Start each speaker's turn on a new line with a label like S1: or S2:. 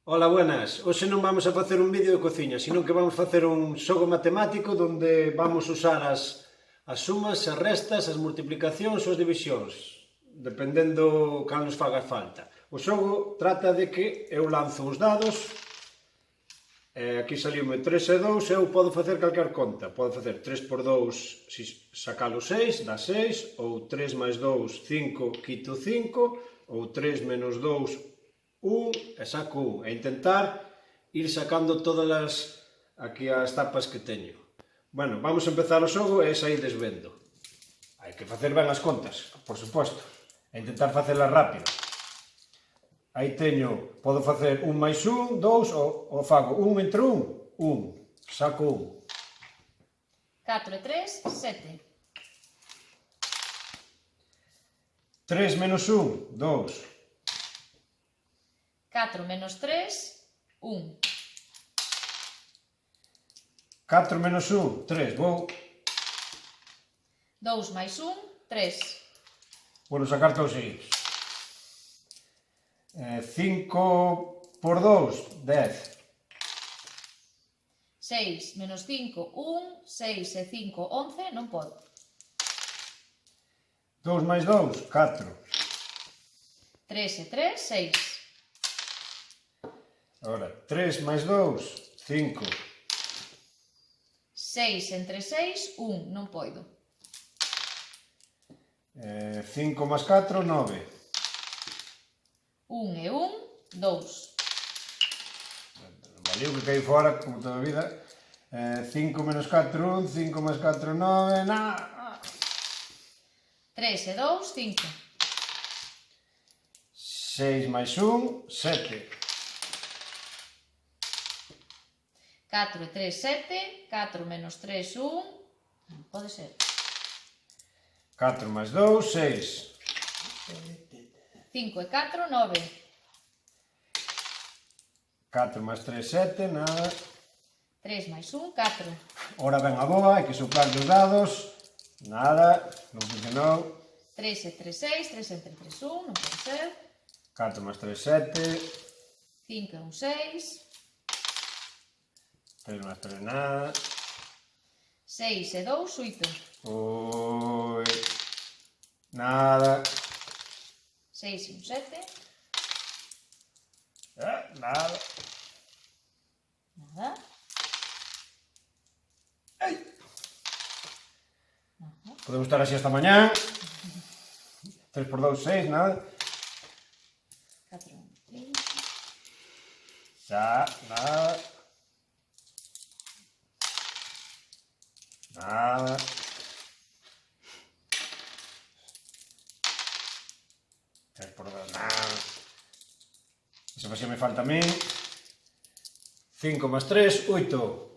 S1: Ola, buenas. Hoxe non vamos a facer un vídeo de cociña, sino que vamos facer un xogo matemático onde vamos usar as sumas, as restas, as multiplicacións ou as divisións, dependendo cal nos faga falta. O xogo trata de que eu lanzo os dados, aquí saliume 3 e 2, eu podo facer calquer conta. Podo facer 3 por 2, se sacalo 6, dá 6, ou 3 máis 2, 5, quito 5, ou 3 menos 2, 1 e saco 1, e intentar ir sacando todas aquí as tapas que teño. Bueno, vamos a empezar o xogo e sair desvendo. Hai que facer ben as contas, por suposto, e intentar facelas rápido. Aí teño, podo facer 1 máis 1, 2, ou fago 1 entre 1, 1, saco 1.
S2: 4 e 3, 7.
S1: 3 menos 1, 2.
S2: 4 menos 3, 1.
S1: 4 menos 1, 3. Vou
S2: 2 máis 1, 3.
S1: sacar todos seguidos. 5 por 2, 10.
S2: 6 menos 5, 1. 6 e 5, 11. Non podo.
S1: 2 máis 2, 4.
S2: 3 e 3, 6.
S1: Agora, 3 máis 2, 5.
S2: 6 entre 6, 1. Non podo.
S1: 5 máis 4, 9.
S2: 1 e 1, 2.
S1: Valiu que caí fora, como toda a vida. 5 menos 4, 1. 5 máis 4, 9.
S2: 3 e 2, 5.
S1: 6 máis 1, 7.
S2: 4 e 3, 7. 4 menos 3, 1. Non pode ser.
S1: 4 máis 2, 6.
S2: 5 e 4, 9.
S1: 4 máis 3, 7, nada.
S2: 3 máis 1, 4.
S1: Ora ben a boa, hai que soplar dos dados. Nada, non funcionou.
S2: 3 e 3, 6. 3 entre 3, 1. Non pode ser.
S1: 4 máis 3, 7.
S2: 5 e 1, 6.
S1: 3 máis 3, nada.
S2: 6 e 2, 8.
S1: Ui, nada.
S2: 6 e 1, 7.
S1: Nada.
S2: Nada.
S1: Ai.
S2: Nada.
S1: Podemos estar así hasta mañá. 3 por 2, 6, nada.
S2: 4, 1, 5.
S1: Xa, nada. Nada. Tres por dos, nada. Esa pasía me falta a mí. 5 más 3, 8.